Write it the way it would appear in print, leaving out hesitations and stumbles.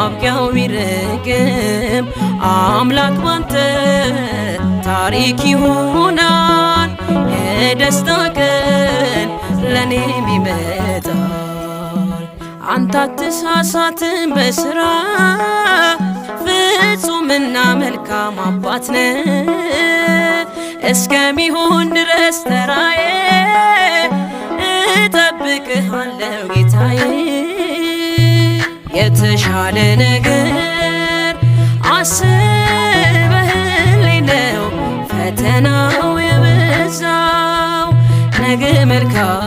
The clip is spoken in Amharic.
ማብቂያው ቢርቅም አምላክ ባንተ ታሪክ ይሆናል። የደስታ ቀን ለኔም ይመጣል። አንተ አትሳሳትም በስራ ፍጹምና መልካም አባት ነህ። እስከሚሆን ድረስ ተራዬ እጠብቅሃለሁ ጌታዬ። የተሻለ ነገር አስበህልኝ ነው ፈተናው የበዛው። ነገ መልካም